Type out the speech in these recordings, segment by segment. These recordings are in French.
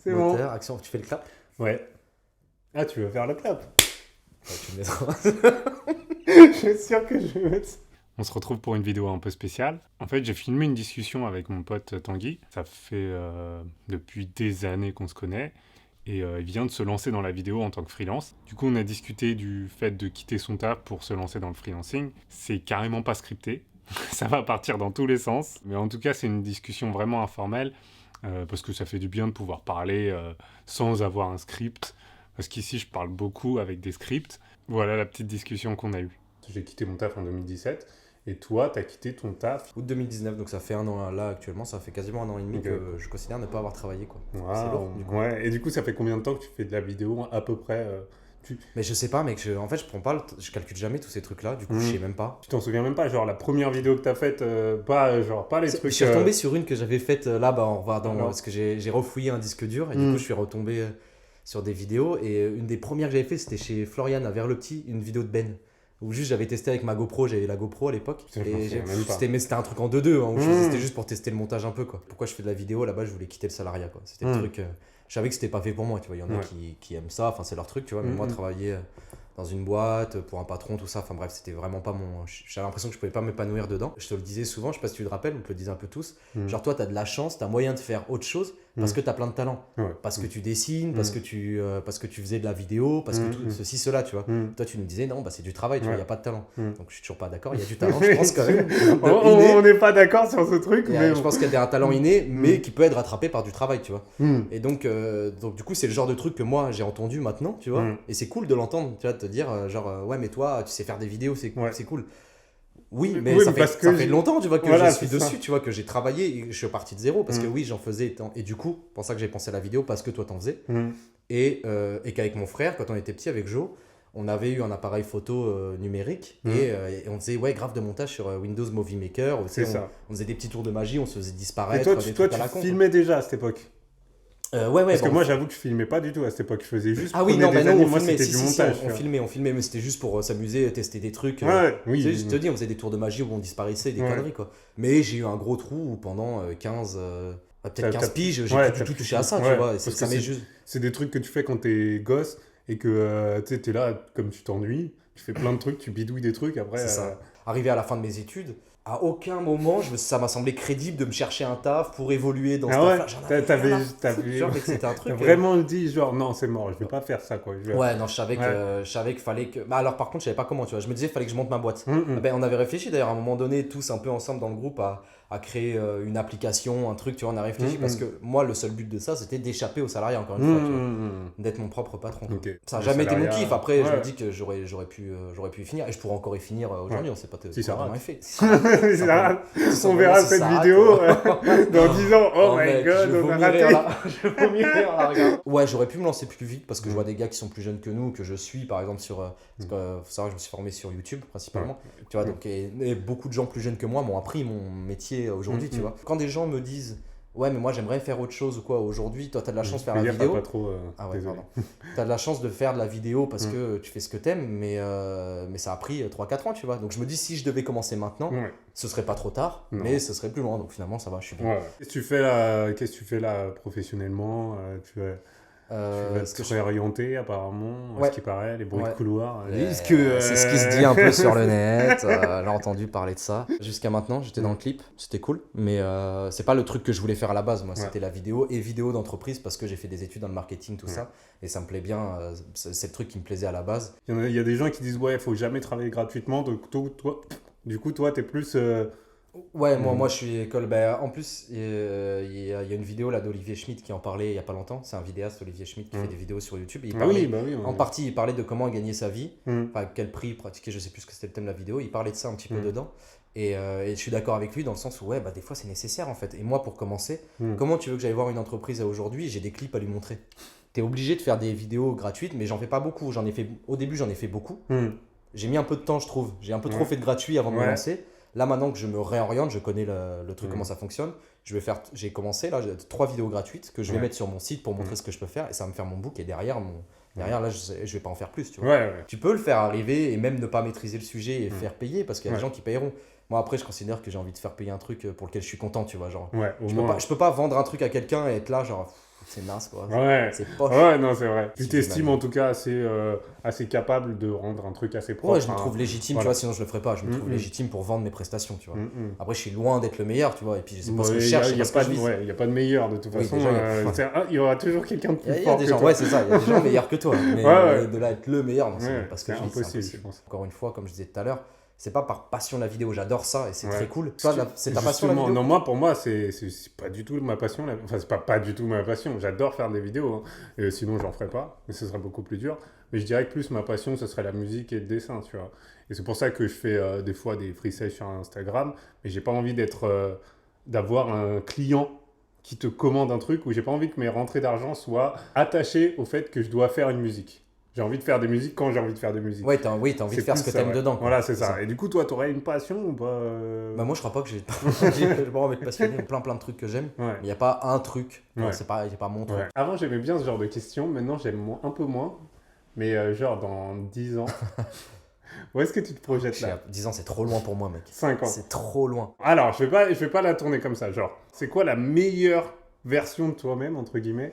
C'est bon. Moteur, action, tu fais le clap. Ouais. Ah, tu veux faire le clap? Ouais, tu me mettras. Je suis sûr que je vais mettre ça. On se retrouve pour une vidéo un peu spéciale. En fait, j'ai filmé une discussion avec mon pote Tanguy. Ça fait depuis des années qu'on se connaît. Et il vient de se lancer dans la vidéo en tant que freelance. Du coup, on a discuté du fait de quitter son taf pour se lancer dans le freelancing. C'est carrément pas scripté. Ça va partir dans tous les sens. Mais en tout cas, c'est une discussion vraiment informelle. Parce que ça fait du bien de pouvoir parler sans avoir un script. Parce qu'ici, je parle beaucoup avec des scripts. Voilà la petite discussion qu'on a eue. J'ai quitté mon taf en 2017. Et toi, t'as quitté ton taf? Août 2019, donc ça fait un an là actuellement, ça fait quasiment un an et demi que je considère ne pas avoir travaillé, quoi. Wow. C'est lourd, du coup. Ouais. Et du coup, ça fait combien de temps que tu fais de la vidéo à peu près Mais je sais pas, mec, en fait je prends pas, je calcule jamais tous ces trucs-là, du coup je sais même pas. Tu t'en souviens même pas, genre la première vidéo que t'as faite, pas les Je trucs... suis retombé sur une que j'avais faite là, on va dans, Alors. parce que j'ai refouillé un disque dur et du coup je suis retombé sur des vidéos et une des premières que j'avais fait c'était chez Florian à Vers-le-Petit, une vidéo de Ben. Où juste j'avais testé avec ma GoPro, j'avais la GoPro à l'époque. Putain, je m'en souviens même pas. C'était un truc en 2-2, hein, où c'était juste pour tester le montage un peu, quoi. Pourquoi je fais de la vidéo, là-bas je voulais quitter le salariat, quoi. C'était le truc, je savais que c'était pas fait pour moi, tu vois. Il y en a qui aiment ça, enfin c'est leur truc, tu vois. Mais moi travailler dans une boîte, pour un patron, tout ça, enfin bref, c'était vraiment pas mon... J'avais l'impression que je pouvais pas m'épanouir dedans. Je te le disais souvent, je sais pas si tu te rappelles, on te le disait un peu tous. Genre toi t'as de la chance, t'as moyen de faire autre chose parce que t'as plein de talent. Ouais. Parce que tu dessines, parce que tu faisais de la vidéo, parce que tout, ceci, cela, tu vois. Toi tu nous disais non, bah c'est du travail, tu vois, il y a pas de talent. Donc je suis toujours pas d'accord, il y a du talent, je pense quand même. On n'est pas d'accord sur ce truc, mais... Je pense qu'il y a un talent inné, mais qui peut être rattrapé par du travail, tu vois. Et donc du coup, c'est le genre de truc que moi j'ai entendu maintenant, tu vois. Et c'est cool de l'entendre, tu vois, de te dire ouais, mais toi, tu sais faire des vidéos, c'est cool. Oui, mais ça fait longtemps, tu vois, que je suis dessus, tu vois, que j'ai travaillé et je suis parti de zéro parce que oui, j'en faisais. Et du coup, pour ça que j'ai pensé à la vidéo, parce que toi, t'en faisais. Et qu'avec mon frère, quand on était petit avec Joe, on avait eu un appareil photo numérique et on faisait grave de montage sur Windows Movie Maker. On faisait des petits tours de magie, on se faisait disparaître. Et toi, tu filmais déjà à cette époque? Parce que moi, j'avoue que je filmais pas du tout à cette époque. Je faisais juste nous, moi, c'était du montage. On filmait, mais c'était juste pour s'amuser, tester des trucs. Oui. Tu sais, je te dis, on faisait des tours de magie où on disparaissait, des conneries, quoi. Mais j'ai eu un gros trou où pendant 15 piges, j'ai plus du tout touché à ça, tu vois. C'est des trucs que tu fais quand t'es gosse et que tu sais, t'es là, comme tu t'ennuies, tu fais plein de trucs, tu bidouilles des trucs, après... C'est ça. Arrivé à la fin de mes études, à aucun moment, ça m'a semblé crédible de me chercher un taf pour évoluer dans ce taf-là. T'as vraiment dit, genre, non, c'est mort, je vais pas faire ça, quoi. Ouais, non, je savais qu'il fallait que... Bah alors, par contre, je savais pas comment, tu vois. Je me disais, il fallait que je monte ma boîte. On avait réfléchi, d'ailleurs, à un moment donné, tous un peu ensemble dans le groupe, à créer une application, un truc, tu vois, on a réfléchi parce que moi, le seul but de ça, c'était d'échapper au salariat, encore une fois, tu vois, d'être mon propre patron. Ça n'a jamais été mon kiff. Après, je me dis que j'aurais pu y finir et je pourrais encore y finir aujourd'hui, on sait pas si ça vraiment fait. On verra cette vidéo dans 10 ans. Oh my god, on a raté. Je vomirai en la regardant. Ouais, j'aurais pu me lancer plus vite parce que je vois des gars qui sont plus jeunes que nous, que je suis par exemple sur. Parce que faut savoir, je me suis formé sur YouTube principalement. Tu vois, donc, et beaucoup de gens plus jeunes que moi m'ont appris mon métier aujourd'hui, tu vois. Quand des gens me disent ouais, mais moi j'aimerais faire autre chose ou quoi aujourd'hui, toi t'as de la chance de faire la vidéo. Pas trop, ah ouais, pardon. T'as de la chance de faire de la vidéo parce que tu fais ce que t'aimes, mais ça a pris 3-4 ans, tu vois. Donc je me dis, si je devais commencer maintenant, ce serait pas trop tard, mais ce serait plus loin. Donc finalement, ça va, je suis bien. Qu'est-ce que tu fais là professionnellement? Tu vas te réorienter apparemment, ce qui paraît, les bruits de couloir. C'est ce qui se dit un peu sur le net, j'ai entendu parler de ça. Jusqu'à maintenant, j'étais dans le clip, c'était cool, mais c'est pas le truc que je voulais faire à la base, moi, c'était la vidéo et vidéo d'entreprise parce que j'ai fait des études dans le marketing, tout ça, et ça me plaît bien, c'est le truc qui me plaisait à la base. Il y a des gens qui disent, ouais, faut jamais travailler gratuitement, donc du coup, toi, t'es plus... Ouais, moi je suis école. En plus, il y a une vidéo là d'Olivier Schmitt qui en parlait il y a pas longtemps. C'est un vidéaste, Olivier Schmitt, qui fait des vidéos sur YouTube. Et il parlait, en partie, il parlait de comment gagner sa vie, enfin quel prix pratiquer, je sais plus ce que c'était le thème de la vidéo. Il parlait de ça un petit peu dedans. Et je suis d'accord avec lui dans le sens où des fois c'est nécessaire en fait. Et moi, pour commencer, comment tu veux que j'aille voir une entreprise aujourd'hui? J'ai des clips à lui montrer. T'es obligé de faire des vidéos gratuites, mais j'en fais pas beaucoup. Au début, j'en ai fait beaucoup. J'ai mis un peu de temps, je trouve. J'ai un peu trop fait de gratuit avant de me lancer. Là, maintenant que je me réoriente, je connais le truc, comment ça fonctionne. J'ai commencé, là, j'ai 3 vidéos gratuites que je vais mettre sur mon site pour montrer ce que je peux faire et ça va me faire mon book. Et derrière, là, je vais pas en faire plus, tu vois. Tu peux le faire arriver et même ne pas maîtriser le sujet et faire payer parce qu'il y a des gens qui payeront. Moi, après, je considère que j'ai envie de faire payer un truc pour lequel je suis content, tu vois. Genre, je peux pas vendre un truc à quelqu'un et être là, genre, c'est naze, quoi. Ouais. C'est poche. Ouais, non, c'est vrai. Tu t'estimes en tout cas assez capable de rendre un truc assez propre. Ouais, je me trouve légitime, tu vois, sinon je le ferais pas. Je me trouve légitime pour vendre mes prestations, tu vois. Après, je suis loin d'être le meilleur, tu vois, et puis je sais pas ce que je cherche, il n'y a pas de meilleur de toute façon. Il y aura toujours quelqu'un de plus fort que toi. Ouais, c'est ça, il y a des gens meilleurs que toi. Mais de là être le meilleur, non, c'est parce que c'est impossible, je pense. Encore une fois, comme je disais tout à l'heure, c'est pas par passion la vidéo, j'adore ça et c'est très cool. Toi, c'est ta passion la vidéo? Non, pour moi, c'est pas du tout ma passion. Enfin, c'est pas du tout ma passion. J'adore faire des vidéos. Hein. Sinon, j'en ferais pas. Mais ce serait beaucoup plus dur. Mais je dirais que plus ma passion, ce serait la musique et le dessin, tu vois. Et c'est pour ça que je fais des fois des freestyles sur Instagram. Mais j'ai pas envie d'avoir un client qui te commande un truc où j'ai pas envie que mes rentrées d'argent soient attachées au fait que je dois faire une musique. J'ai envie de faire des musiques quand j'ai envie de faire des musiques. Ouais, t'as envie de faire ce que t'aimes dedans. Voilà, c'est ça. Et du coup, toi, t'aurais une passion ou pas Bah moi, je crois pas que j'ai pas envie de passionner. Plein de trucs que j'aime. Mais il n'y a pas un truc. C'est pas mon truc. Avant, j'aimais bien ce genre de questions. Maintenant, j'aime un peu moins. Mais genre, dans 10 ans... Où est-ce que tu te projettes là? 10 ans, c'est trop loin pour moi, mec. 5 ans. C'est trop loin. Alors, je vais pas la tourner comme ça. Genre, c'est quoi la meilleure version de toi-même, entre guillemets,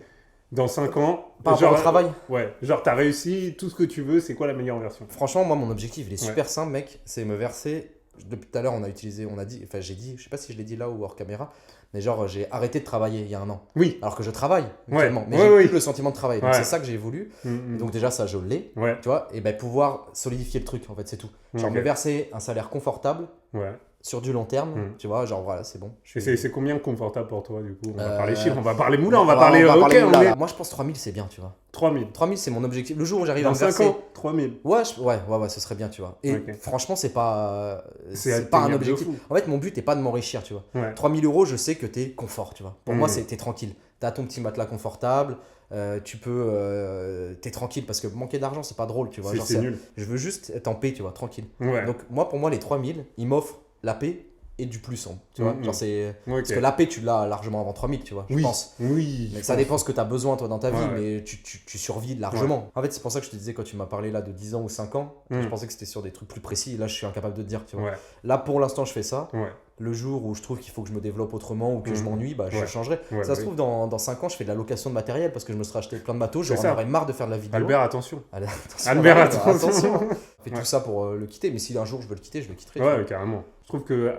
dans 5 ans? Par rapport au travail? Ouais. Genre, t'as réussi tout ce que tu veux. C'est quoi la meilleure version? Franchement, moi, mon objectif, il est super simple, mec. C'est me verser... Depuis tout à l'heure, j'ai dit, je sais pas si je l'ai dit là ou hors caméra, mais genre, j'ai arrêté de travailler il y a un an. Oui. Alors que je travaille actuellement, mais j'ai plus le sentiment de travail. Donc c'est ça que j'ai voulu. Donc déjà, ça, je l'ai. Tu vois, et ben pouvoir solidifier le truc, en fait, c'est tout. Genre, me verser un salaire confortable. Sur du long terme, tu vois, genre voilà, c'est bon. C'est combien confortable pour toi, du coup? On va parler chiffres, on va parler moulin, on va parler moulin. Moi, je pense 3000, c'est bien, tu vois. 3000. 3000, c'est mon objectif. Le jour où j'arrive à me verser... 5 ans, 3000. Ouais, ce serait bien, tu vois. Et franchement, c'est pas un objectif. En fait, mon but n'est pas de m'enrichir, tu vois. 3000 euros, je sais que t'es confort, tu vois. Pour moi, t'es tranquille. T'as ton petit matelas confortable. T'es tranquille parce que manquer d'argent, c'est pas drôle, tu vois. C'est nul. Je veux juste être en paix, tu vois, tranquille. Donc, pour moi, les 3000, ils m'offrent la paix et du plus, tu vois. Genre parce que la paix, tu l'as largement avant 3000, tu vois, je pense. Oui. Mais ça dépend ce que tu as besoin, toi, dans ta vie, mais tu survis largement. En fait, c'est pour ça que je te disais, quand tu m'as parlé là de 10 ans ou 5 ans, je pensais que c'était sur des trucs plus précis. Là, je suis incapable de te dire, tu vois. Là, pour l'instant, je fais ça. Le jour où je trouve qu'il faut que je me développe autrement ou que je m'ennuie, bah, je changerai. Ça se trouve, dans 5 ans, je fais de la location de matériel parce que je me serais acheté plein de matos. J'en aurais marre de faire de la vidéo. Albert, attention. Albert, attention. Fais tout ça pour le quitter, mais si un jour je veux le quitter, je le quitterai. Ouais, carrément. Je trouve que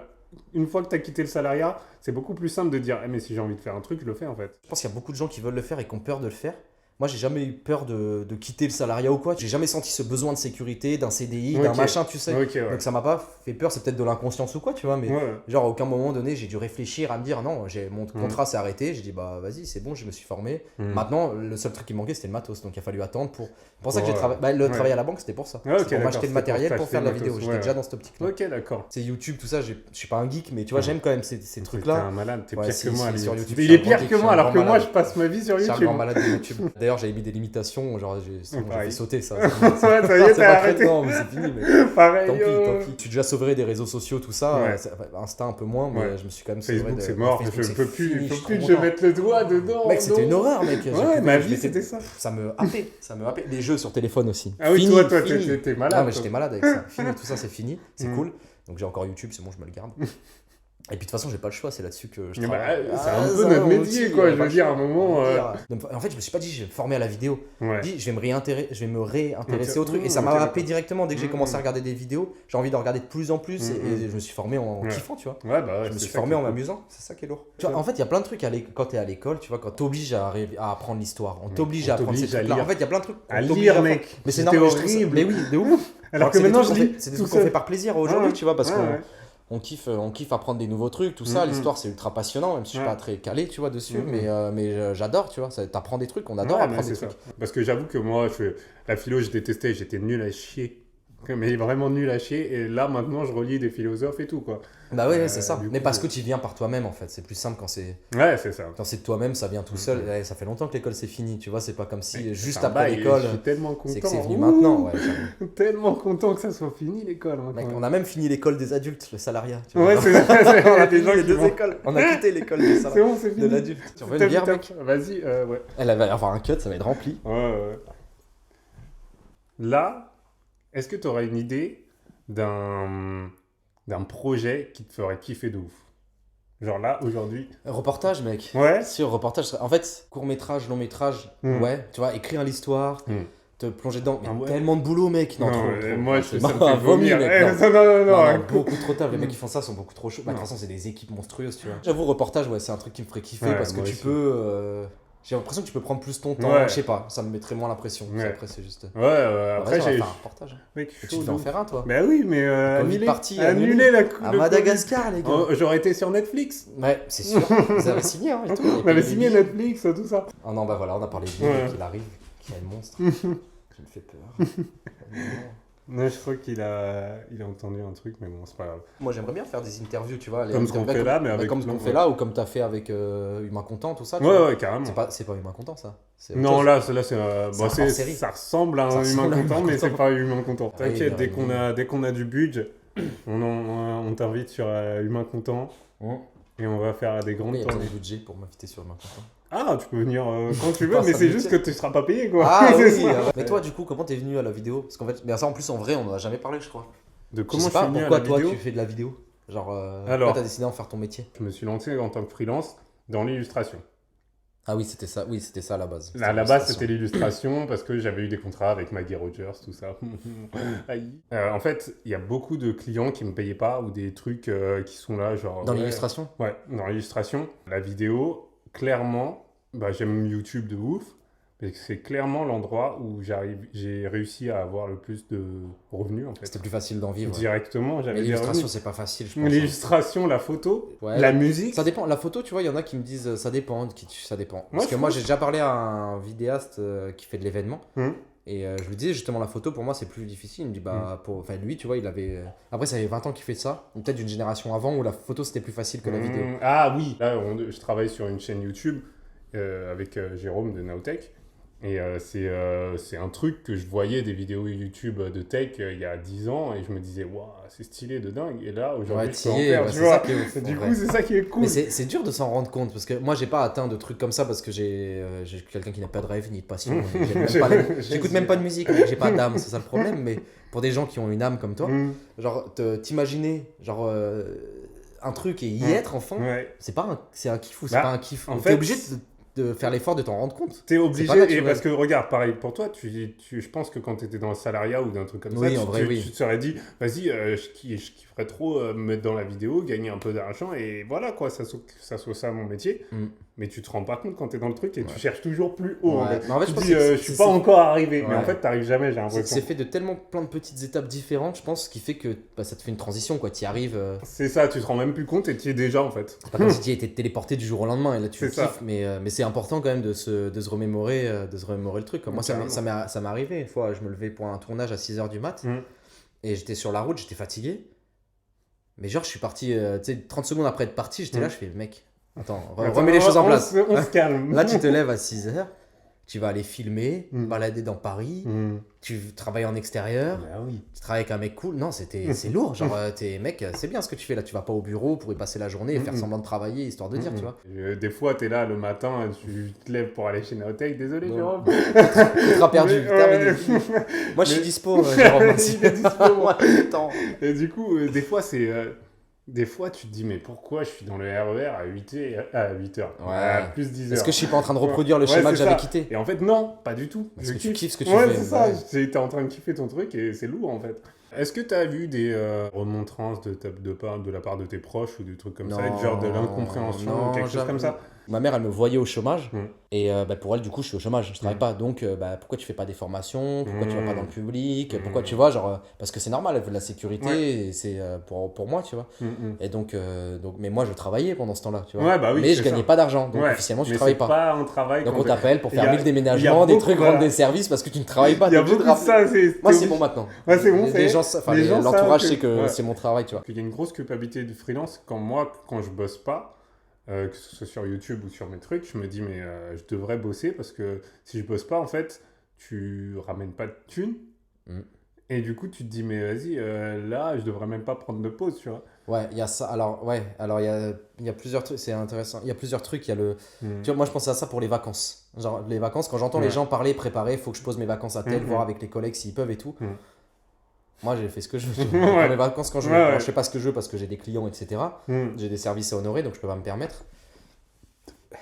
une fois que tu as quitté le salariat, c'est beaucoup plus simple de dire mais si j'ai envie de faire un truc, je le fais en fait. Je pense qu'il y a beaucoup de gens qui veulent le faire et qui ont peur de le faire. Moi, j'ai jamais eu peur de quitter le salariat ou quoi. J'ai jamais senti ce besoin de sécurité, d'un CDI, d'un machin, tu sais. Donc ça m'a pas fait peur. C'est peut-être de l'inconscience ou quoi, tu vois. Mais genre, à aucun moment donné, j'ai dû réfléchir à me dire non, mon contrat s'est arrêté. J'ai dit bah vas-y, c'est bon, je me suis formé. Maintenant, le seul truc qui me manquait, c'était le matos. Donc il a fallu attendre pour. C'est pour ça que j'ai travaillé. Bah, le travail à la banque, c'était pour ça. C'était pour m'acheter le matériel pour faire de la vidéo. J'étais déjà dans cette optique-là. Ok, d'accord. C'est YouTube, tout ça. Je suis pas un geek, mais tu vois, j'aime quand même ces trucs-là. T'es un malade, t'es pire que moi. Sur YouTube, il est pire que moi, alors que moi, je passe ma vie sur YouTube. Je suis un grand malade de YouTube. D'ailleurs, j'avais mis des limitations. Genre, j'ai fait sauter ça. Ça y est, t'as arrêté. Non, mais c'est fini. Mais... Pareil. Tant pis. Tu déjà sauverais des réseaux sociaux, tout ça. Insta un peu moins, mais je me suis quand même sauvé. Facebook, c'est mort. Je peux plus que je mette le doigt dedans. Mec, c'était une horreur, mec. Ouais, ma vie, c'était ça. Ça me happait. Les jeux sur téléphone aussi. Ah oui, toi, t'étais malade. Non, mais j'étais malade avec ça. Fini, tout ça, c'est fini. C'est cool. Donc j'ai encore YouTube, c'est bon, je me le garde. Et puis de toute façon, j'ai pas le choix, c'est là-dessus que je travaille. C'est un peu notre métier, quoi. Je veux dire, à un moment. En fait, je me suis pas dit, je vais me former à la vidéo. Je dis, je vais me réintéresser au truc. Et ça m'a happé directement. Dès que j'ai commencé à regarder des vidéos, j'ai envie d'en regarder de plus en plus. Et je me suis formé en kiffant, tu vois. Je me suis formé en m'amusant. C'est ça qui est lourd. En fait, il y a plein de trucs quand t'es à l'école, tu vois, quand t'obliges à apprendre l'histoire. On t'oblige à apprendre ces trucs-là. En fait, il y a plein de trucs. À lire, mec. Mais c'est normal. Mais oui, de ouf. Alors que maintenant, je lis. C'est des trucs qu'on fait par plaisir aujourd'hui, tu vois, parce que. On kiffe apprendre des nouveaux trucs, tout ça. L'histoire, c'est ultra passionnant, même si je suis pas très calé, tu vois, dessus. Mais j'adore, tu vois. T'apprends des trucs, on adore apprendre des trucs. Parce que j'avoue que moi, la philo, je détestais, j'étais nul à chier. Mais vraiment nul à chier. Et là, maintenant, je relis des philosophes et tout, quoi. Bah ouais, c'est ça. Mais parce que tu viens par toi-même, en fait. C'est plus simple quand c'est. Ouais, c'est ça. Quand c'est de toi-même, ça vient tout seul. Ça fait longtemps que l'école, c'est fini. Tu vois, c'est pas comme si juste après l'école. Je suis tellement content. C'est que c'est venu maintenant. Tellement content que ça soit fini, l'école. Mec, on a même fini l'école des adultes, le salariat. Ouais, c'est ça. On a fini les deux écoles. On a quitté l'école des salariats. C'est bon, c'est fini. De l'adulte. Tu veux une bière, mec? Vas-y, ouais. Elle va y avoir un cut, ça va être rempli. Ouais. Là, est-ce que tu aurais une idée d'un projet qui te ferait kiffer de ouf? Genre là, aujourd'hui. Reportage, mec. Ouais. Si, reportage. En fait, court-métrage, long-métrage, ouais, tu vois, écrire l'histoire, te plonger dedans. Mais tellement de boulot, mec. Non, trop. Moi, ça me fait vomir. Non, beaucoup trop tard. Les mecs qui font ça sont beaucoup trop chauds. De toute façon, c'est des équipes monstrueuses, tu vois. J'avoue, reportage, ouais, c'est un truc qui me ferait kiffer parce que tu peux. J'ai l'impression que tu peux prendre plus ton temps. Je sais pas, ça me mettrait moins la pression. Après, c'est juste. Après, j'ai. un reportage. Mec, tu devais en faire un, toi. Bah oui, mais annulé la coupe. À Madagascar, les gars. J'aurais été sur Netflix. Ouais, c'est sûr. Ils avaient signé, hein, et tout. On avait signé Netflix, tout ça. Ah non, bah voilà, on a parlé de lui, qu'il arrive, qu'il y a le monstre. Je me fais peur. Non, je crois qu'il a entendu un truc, mais bon, c'est pas grave. Moi, j'aimerais bien faire des interviews, tu vois. Comme ce qu'on fait là, mais avec. Comme ce qu'on fait là, ou comme t'as fait avec Humain Content, tout ça. Ouais, carrément. C'est pas Humain Content, ça. Non, là, c'est ça ressemble à un Humain Content, mais c'est pas Humain Content. T'inquiète, dès qu'on a du budget, on t'invite sur Humain Content. Et on va faire des grandes. Il y a besoin de budget pour m'inviter sur Humain Content. Ah, tu peux venir quand tu veux, mais c'est juste que tu seras pas payé, quoi. Ah oui. Mais toi, du coup, comment t'es venu à la vidéo? Parce qu'en fait, mais ça en plus, en vrai, on en a jamais parlé, je crois. De comment je suis venu à la vidéo? Pourquoi toi, tu fais de la vidéo? Genre, pourquoi t'as décidé d'en faire ton métier? Je me suis lancé en tant que freelance dans l'illustration. Ah oui, c'était ça à la base. À la base, c'était l'illustration parce que j'avais eu des contrats avec Maggie Rogers, tout ça. En fait, il y a beaucoup de clients qui me payaient pas ou des trucs qui sont là, genre. Dans l'illustration? Ouais, dans l'illustration. La vidéo, clairement, j'aime YouTube de ouf, mais c'est clairement l'endroit où j'ai réussi à avoir le plus de revenus, en fait. C'était plus facile d'en vivre. Directement, j'avais des revenus. L'illustration, c'est pas facile, je pense. L'illustration, la photo, la musique. Ça dépend. La photo, tu vois, il y en a qui me disent ça dépend. Ça dépend. Parce que moi, j'ai déjà parlé à un vidéaste qui fait de l'événement. Et je lui disais justement, la photo, pour moi, c'est plus difficile. Il me dit, enfin, lui, tu vois, il avait. Après, ça avait 20 ans qu'il fait ça. Ou peut-être d'une génération avant où la photo, c'était plus facile que la vidéo. Ah oui, là, je travaille sur une chaîne YouTube avec Jérôme de Nowtech. Et c'est un truc que je voyais des vidéos YouTube de tech il y a 10 ans et je me disais, waouh, c'est stylé de dingue. Et là, aujourd'hui, je peux en faire, tu vois. Du coup, c'est ça qui est cool. Mais c'est dur de s'en rendre compte parce que moi, j'ai pas atteint de trucs comme ça parce que j'ai quelqu'un qui n'a pas de rêve ni de passion. J'écoute même pas de musique, j'ai pas d'âme, c'est ça le problème. Mais pour des gens qui ont une âme comme toi, genre, t'imaginer, genre. Un truc et y être enfin, c'est un kiff ou c'est pas un kiff. En fait, t'es obligé de faire l'effort de t'en rendre compte. T'es obligé, et parce que regarde, pareil pour toi, je pense que quand t'étais dans le salariat ou d'un truc comme ça, tu te serais dit, vas-y, je kifferais trop me mettre dans la vidéo, gagner un peu d'argent, et voilà quoi, ça soit ça mon métier. Mais tu te rends pas compte quand t'es dans le truc et tu cherches toujours plus haut. En fait. En fait, tu dis, je suis pas encore arrivé, mais en fait, t'arrives jamais, j'ai l'impression. C'est fait de tellement plein de petites étapes différentes, je pense, qui fait que ça te fait une transition, quoi. T'y arrives. C'est ça, tu te rends même plus compte et t'y es déjà en fait. C'est pas comme si t'y étais téléporté du jour au lendemain et là tu kiffes, mais c'est important quand même de se remémorer le truc. Moi, ça m'est arrivé une fois, je me levais pour un tournage à 6h du mat et j'étais sur la route, j'étais fatigué. Mais genre, je suis parti, 30 secondes après être parti, j'étais là, je fais, mec, attends, remets les choses en place. On se calme. Là, tu te lèves à 6h, tu vas aller filmer, balader dans Paris, tu travailles en extérieur, tu travailles avec un mec cool. Non, c'est lourd. Genre, mec, c'est bien ce que tu fais là. Tu vas pas au bureau pour y passer la journée et faire semblant de travailler, histoire de dire, tu vois. Des fois, t'es là le matin, tu te lèves pour aller chez Nowtech. Désolé, Jérôme. Tu seras perdu. Moi, je suis dispo, Jérôme. Il est dispo. Et du coup, des fois, c'est... Des fois, tu te dis, mais pourquoi je suis dans le RER à 8h, à plus 10h? Est-ce que je suis pas en train de reproduire le schéma que j'avais quitté? Et en fait, non, pas du tout. Parce que tu kiffes ce que tu fais. Ouais, c'est ça. T'es en train de kiffer ton truc et c'est lourd, en fait. Est-ce que tu as vu des remontrances de la part de tes proches ou des trucs comme ça, avec genre de l'incompréhension ou quelque chose comme ça? Ma mère, elle me voyait au chômage et pour elle, du coup, je suis au chômage, je travaille pas. Donc, pourquoi tu fais pas des formations? Pourquoi tu vas pas dans le public? Pourquoi tu vois, genre, parce que c'est normal, elle veut de la sécurité et c'est pour moi, tu vois. Et donc, mais moi, je travaillais pendant ce temps-là, tu vois. Mais je gagnais pas d'argent, donc officiellement, je travaillais pas. Pas un travail. Donc, on t'appelle pour faire 1000 déménagements, des trucs, rendre des services parce que tu ne travailles pas. Il y a beaucoup de ça. Moi, c'est bon maintenant. Ouais, c'est bon. L'entourage sait que c'est mon travail, tu vois. Il y a une grosse culpabilité de freelance quand je bosse pas. Que ce soit sur YouTube ou sur mes trucs, je me dis mais je devrais bosser parce que si je bosse pas en fait tu ramènes pas de thunes et du coup tu te dis mais vas-y là je devrais même pas prendre de pause, tu vois. Ouais, il y a ça. Alors il y a plusieurs trucs, c'est intéressant. Il y a plusieurs trucs, il y a le tu vois, moi je pensais à ça pour les vacances. Genre les vacances, quand j'entends les gens parler, préparer, faut que je pose mes vacances à tel, voir avec les collègues s'ils peuvent et tout. Moi, j'ai fait ce que je veux. Je prends mes vacances quand je veux. Alors, je fais pas ce que je veux parce que j'ai des clients, etc. J'ai des services à honorer, donc je peux pas me permettre.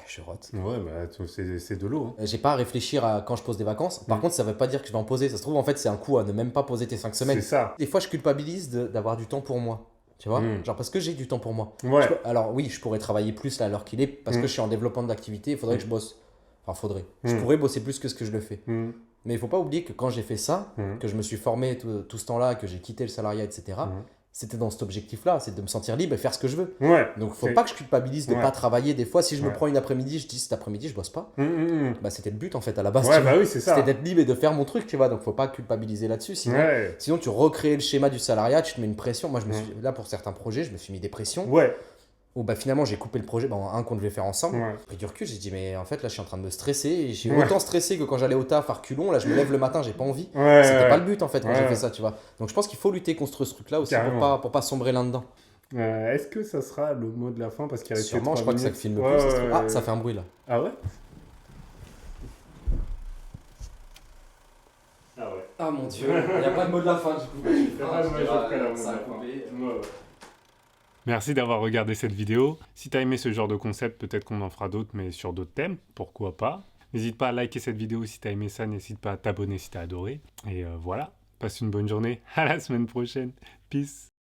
Je rote. Ouais, bah, c'est de l'eau. J'ai pas à réfléchir à quand je pose des vacances. Par contre, ça veut pas dire que je vais en poser. Ça se trouve, en fait, c'est un coup à ne même pas poser tes 5 semaines. C'est ça. Des fois, je culpabilise d'avoir du temps pour moi. Tu vois, genre parce que j'ai du temps pour moi. Ouais. Alors oui, je pourrais travailler plus là à l'heure qu'il est parce que je suis en développement d'activité. Il faudrait que je bosse. Enfin, faudrait. Je pourrais bosser plus que ce que je le fais. Mais il faut pas oublier que quand j'ai fait ça, que je me suis formé tout ce temps-là, que j'ai quitté le salariat, etc., c'était dans cet objectif-là, c'est de me sentir libre et faire ce que je veux. Donc, faut pas que je culpabilise de pas travailler. Des fois, si je me prends une après-midi, je dis cet après-midi, je bosse pas. Bah, c'était le but en fait à la base. Bah oui, c'est ça. C'était d'être libre et de faire mon truc, tu vois. Donc, faut pas culpabiliser là-dessus. Sinon, tu recrées le schéma du salariat, tu te mets une pression. Moi, je me suis, là, pour certains projets, je me suis mis des pressions. Où bah, finalement j'ai coupé le projet, un qu'on devait faire ensemble. J'ai pris du recul, j'ai dit mais en fait là je suis en train de me stresser. Et j'ai autant stressé que quand j'allais au taf à reculons. Là je me lève le matin, j'ai pas envie. C'était pas le but en fait quand j'ai fait ça, tu vois. Donc je pense qu'il faut lutter contre ce truc là aussi pour pas sombrer là-dedans. Est-ce que ça sera le mot de la fin parce qu'il y a sûrement, je crois que ça filme plus. Ah, ça fait un bruit là. Ah ouais? Ah mon dieu, il n'y a pas de mot de la fin du coup. Ça a coupé. Merci d'avoir regardé cette vidéo. Si tu as aimé ce genre de concept, peut-être qu'on en fera d'autres, mais sur d'autres thèmes, pourquoi pas. N'hésite pas à liker cette vidéo si tu as aimé ça, n'hésite pas à t'abonner si tu as adoré. Et voilà, passe une bonne journée, à la semaine prochaine. Peace.